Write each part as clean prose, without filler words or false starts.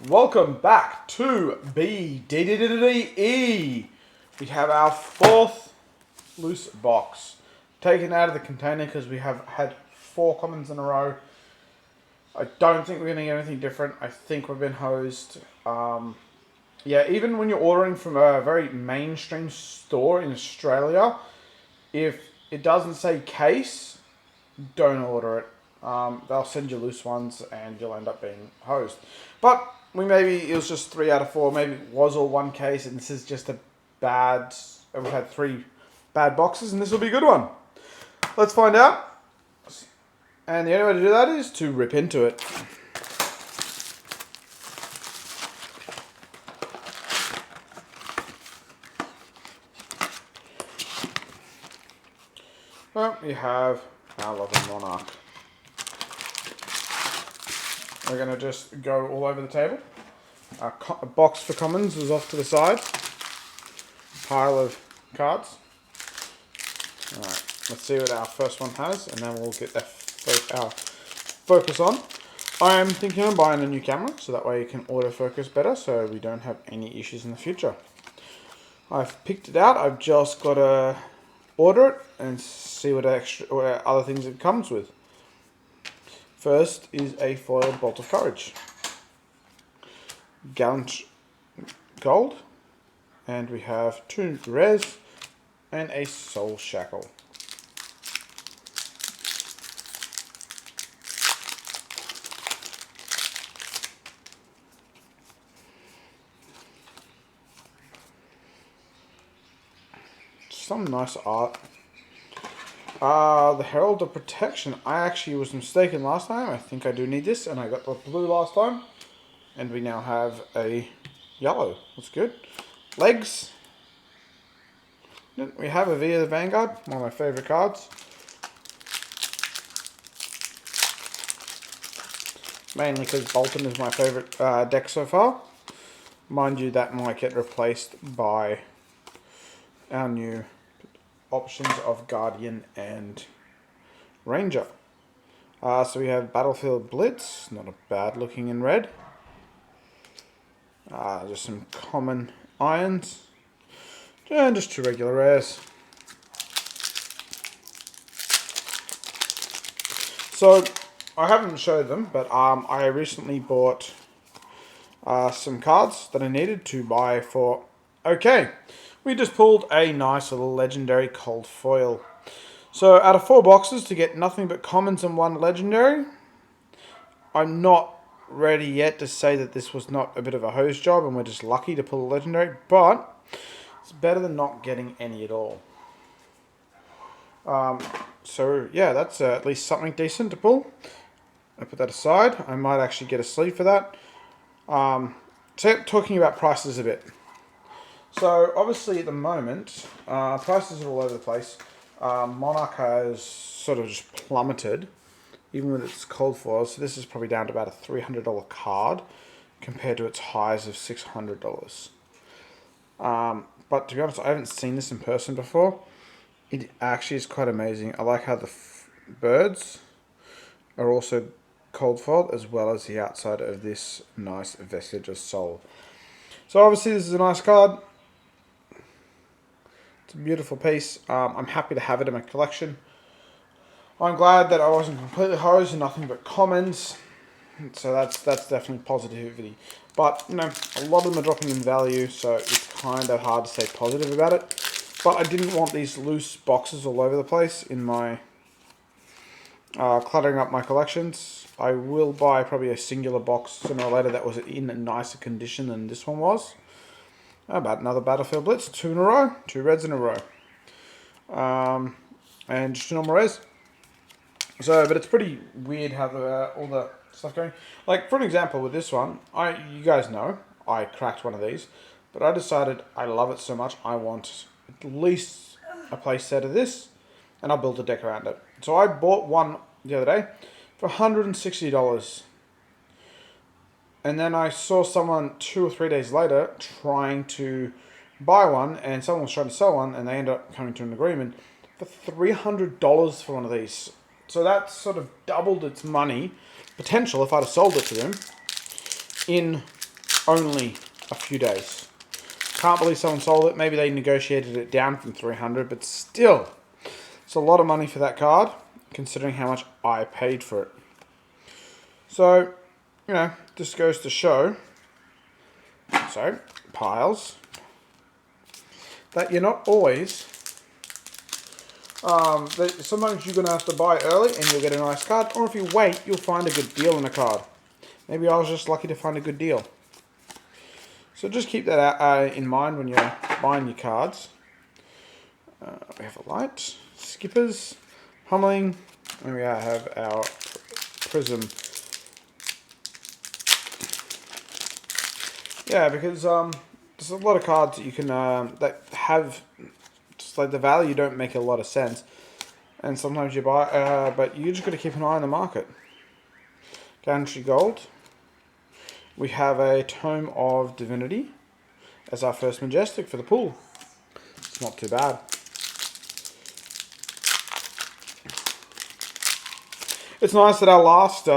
Welcome back to BDDDE. We have our fourth loose box taken out of the container because we have had 4 commons in a row. I don't think we're going to get anything different. I think we've been hosed. Yeah, even when you're ordering from a very mainstream store in Australia, if it doesn't say case, don't order it. They'll send you loose ones and you'll end up being hosed. But it was just 3 out of 4. Maybe it was all one case and this is just a bad... We've had 3 bad boxes and this will be a good one. Let's find out. And the only way to do that is to rip into it. Well, we have our lovely monarch. We're going to just go all over the table. Our box for commons is off to the side. Pile of cards. Alright, let's see what our first one has, and then we'll get our focus on. I am thinking of buying a new camera, so that way you can autofocus better, so we don't have any issues in the future. I've picked it out. I've just got to order it and see what other things it comes with. First is a foiled bolt of courage, gallant gold, and we have 2 rares and a soul shackle. Some nice art. The Herald of Protection. I actually was mistaken last time. I think I do need this, and I got the blue last time. And we now have a yellow. That's good. Legs. We have a V of the Vanguard, one of my favourite cards. Mainly because Bolton is my favourite deck so far. Mind you, that might get replaced by our new options of Guardian and Ranger. So we have Battlefield Blitz, not a bad looking in red. Just some common irons. And just 2 regular rares. So, I haven't showed them, but I recently bought some cards that I needed to buy for... Okay, we just pulled a nice little legendary cold foil. So, out of 4 boxes to get nothing but commons and 1 legendary, I'm not ready yet to say that this was not a bit of a hose job and we're just lucky to pull a legendary, but it's better than not getting any at all. So yeah, that's at least something decent to pull. I put that aside. I might actually get a sleeve for that. So talking about prices a bit. So obviously at the moment, prices are all over the place. Monarch has sort of just plummeted, even with its cold foil. So this is probably down to about a $300 card compared to its highs of $600. But to be honest, I haven't seen this in person before. It actually is quite amazing. I like how the birds are also cold foiled, as well as the outside of this nice vestige of soul. So obviously this is a nice card. It's a beautiful piece. I'm happy to have it in my collection. I'm glad that I wasn't completely hosed and nothing but commons. So that's definitely positivity. But, you know, a lot of them are dropping in value, so it's kind of hard to stay positive about it. But I didn't want these loose boxes all over the place in my... cluttering up my collections. I will buy probably a singular box sooner or later that was in a nicer condition than this one was. How about another Battlefield Blitz? 2 in a row. 2 reds in a row. And just 2 normal rares. So, but it's pretty weird how all the stuff going. Like, for an example, with this one, you guys know, I cracked one of these, but I decided I love it so much, I want at least a play set of this, and I'll build a deck around it. So I bought one the other day for $160. And then I saw someone 2 or 3 days later trying to buy one, and someone was trying to sell one, and they ended up coming to an agreement for $300 for one of these. So that sort of doubled its money potential if I'd have sold it to them in only a few days. Can't believe someone sold it. Maybe they negotiated it down from 300, but still, it's a lot of money for that card, considering how much I paid for it. So, you know, this goes to show, so, piles, that you're not always, that sometimes you're going to have to buy early and you'll get a nice card, or if you wait, you'll find a good deal in a card. Maybe I was just lucky to find a good deal. So just keep that in mind when you're buying your cards. We have a light, skippers, pummeling, and we have our prism. Yeah, because there's a lot of cards that you can that have just like the value don't make a lot of sense, and sometimes you buy, but you just got to keep an eye on the market. Gantry Gold. We have a Tome of Divinity as our first Majestic for the pool. It's not too bad. It's nice that our last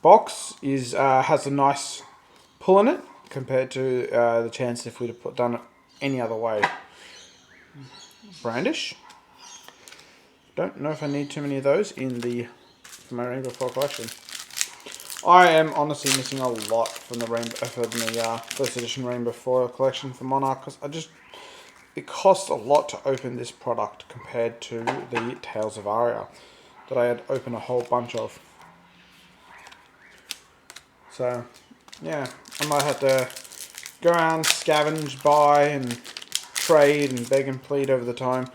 box is has a nice pull in it compared to the chance if we'd have done it any other way. Brandish. Don't know if I need too many of those for my Rainbow Foil collection. I am honestly missing a lot from the first edition Rainbow Foil collection for Monarch, because it costs a lot to open this product compared to the Tales of Aria that I had opened a whole bunch of. So yeah, I might have to go around, scavenge, buy and trade and beg and plead over the time.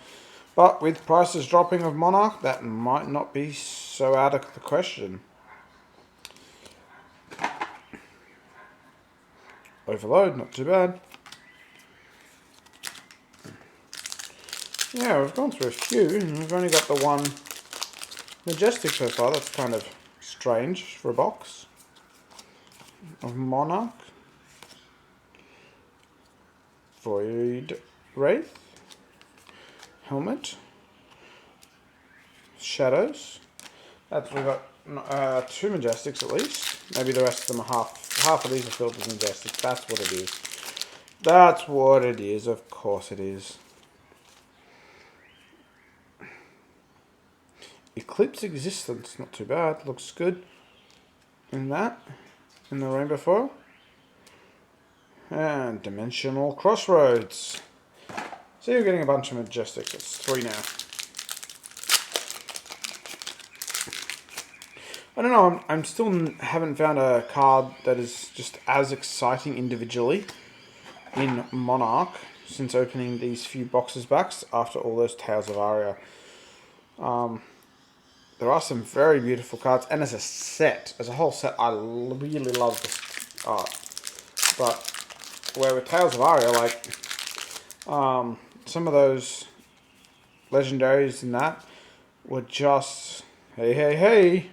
But with prices dropping of Monarch, that might not be so out of the question. Overload, not too bad. Yeah, we've gone through a few, and we've only got the one Majestic so far. That's kind of strange for a box of Monarch. Void Wraith. Helmet. Shadows. We've got two Majestics at least. Maybe the rest of them are half of these are filled with Majestics. That's what it is. That's what it is. Of course it is. Eclipse Existence. Not too bad. Looks good. In the Rainbow Foil. And Dimensional Crossroads. So you're getting a bunch of Majestics. It's 3 now. I don't know, I'm still haven't found a card that is just as exciting individually in Monarch since opening these few boxes back after all those Tales of Aria. There are some very beautiful cards, and as a whole set, I really love this art. But where with Tales of Aria, like some of those legendaries and that were just hey.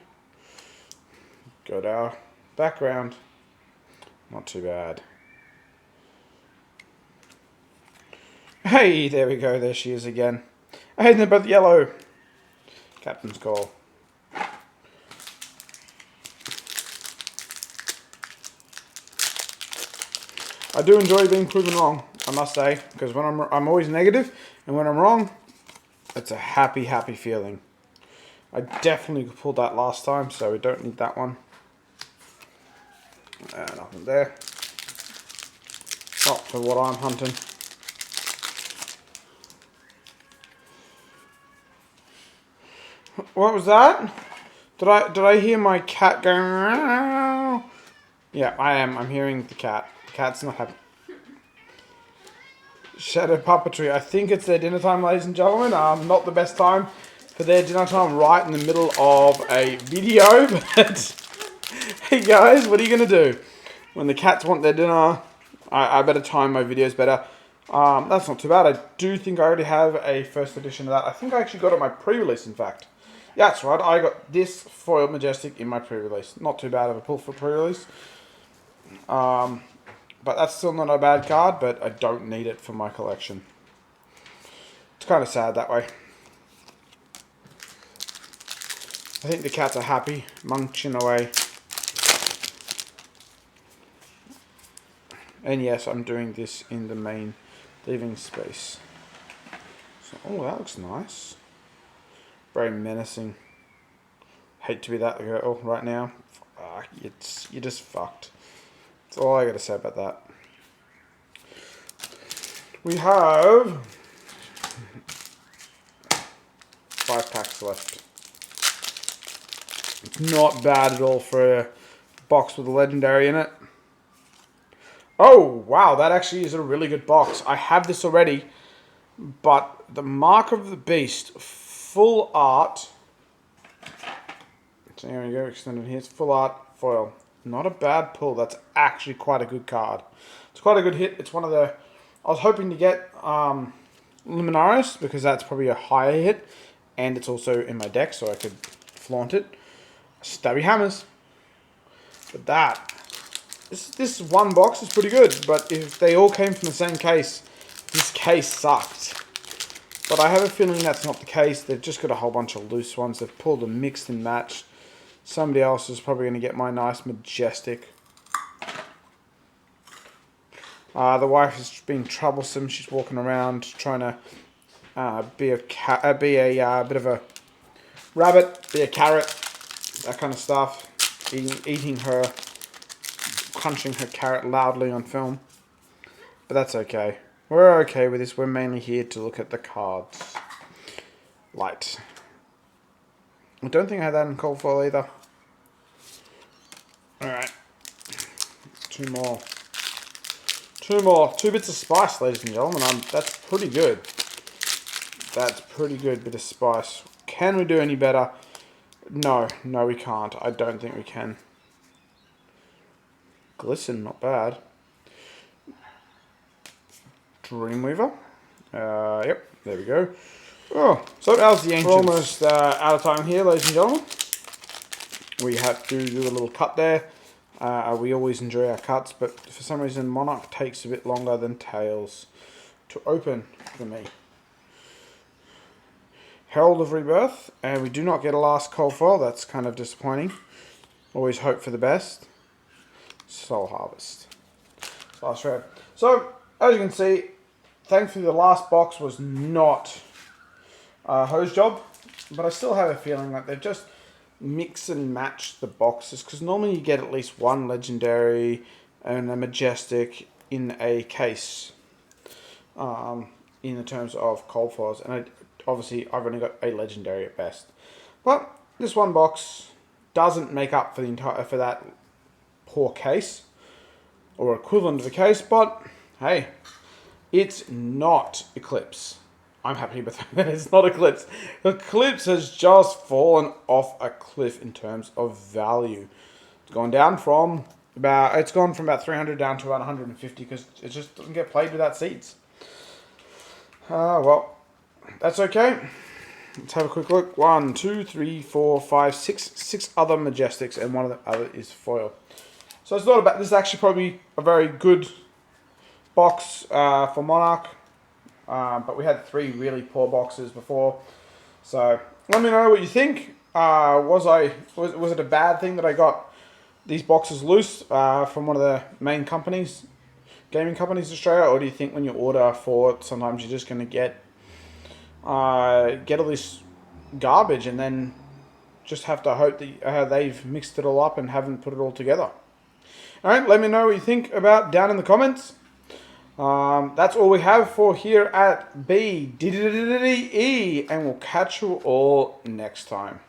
Got our background. Not too bad. Hey, there we go. There she is again. Hey, they're both yellow. Captain's Call. I do enjoy being proven wrong, I must say, because when I'm always negative, and when I'm wrong, it's a happy feeling. I definitely pulled that last time, so we don't need that one. Nothing there. Not for what I'm hunting. What was that? Did I hear my cat going? Yeah, I am. I'm hearing the cat. The cat's not happy. Shadow Puppetry. I think it's their dinner time, ladies and gentlemen. Not the best time for their dinner time, right in the middle of a video, but hey guys, what are you gonna do? When the cats want their dinner, I better time my videos better. That's not too bad. I do think I already have a first edition of that. I think I actually got it in my pre-release, in fact. Yeah, that's right. I got this Foil Majestic in my pre-release. Not too bad of a pull for pre-release. But that's still not a bad card, but I don't need it for my collection. It's kind of sad that way. I think the cats are happy, munching away. And yes, I'm doing this in the main living space. So, oh, that looks nice. Very menacing. Hate to be that girl right now. You're just fucked. That's all I got to say about that. We have 5 packs left. Not bad at all for a box with a legendary in it. Oh, wow, that actually is a really good box. I have this already, but the Mark of the Beast, full art. So here we go, extended here. It's full art foil. Not a bad pull. That's actually quite a good card. It's quite a good hit. It's one of the... I was hoping to get Luminaris, because that's probably a higher hit, and it's also in my deck, so I could flaunt it. Stabby Hammers. But that... This one box is pretty good, but if they all came from the same case, this case sucked. But I have a feeling that's not the case. They've just got a whole bunch of loose ones. They've pulled and mixed and matched. Somebody else is probably going to get my nice Majestic. The wife has been troublesome. She's walking around trying to be a bit of a rabbit, be a carrot, that kind of stuff. Eating her, crunching her carrot loudly on film. But that's okay. We're okay with this. We're mainly here to look at the cards. Light. I don't think I had that in cold foil either. Alright. 2 more. 2 more. 2 bits of spice, ladies and gentlemen. That's pretty good. That's pretty good bit of spice. Can we do any better? No. No, we can't. I don't think we can. Glisten, not bad. Dreamweaver. Yep, there we go. Oh, so that was the Ancients. We're almost out of time here, ladies and gentlemen. We have to do a little cut there. We always enjoy our cuts, but for some reason Monarch takes a bit longer than Tails to open for me. Herald of Rebirth, and we do not get a last cold foil. That's kind of disappointing. Always hope for the best. Soul Harvest. Last round. So, as you can see, thankfully the last box was not a hose job, but I still have a feeling like they've just mixed and matched the boxes, because normally you get at least 1 legendary and a Majestic in a case in the terms of cold foils, and obviously I've only got a legendary at best. But this one box doesn't make up for that poor case, or equivalent of a case, but hey, it's not Eclipse. I'm happy with that. It's not Eclipse. Eclipse has just fallen off a cliff in terms of value. It's gone down from about 300 down to about 150 because it just doesn't get played without seeds. Well, that's okay. Let's have a quick look. 1, 2, 3, 4, 5, 6 other Majestics, and one of the other is foil. So it's not bad. This is actually probably a very good box for Monarch. But we had 3 really poor boxes before. So let me know what you think. Was it a bad thing that I got these boxes loose from one of the main companies, gaming companies in Australia, or do you think when you order for it, sometimes you're just going to get all this garbage and then just have to hope that they've mixed it all up and haven't put it all together? Alright, let me know what you think about down in the comments. That's all we have for here at BDDE, and we'll catch you all next time.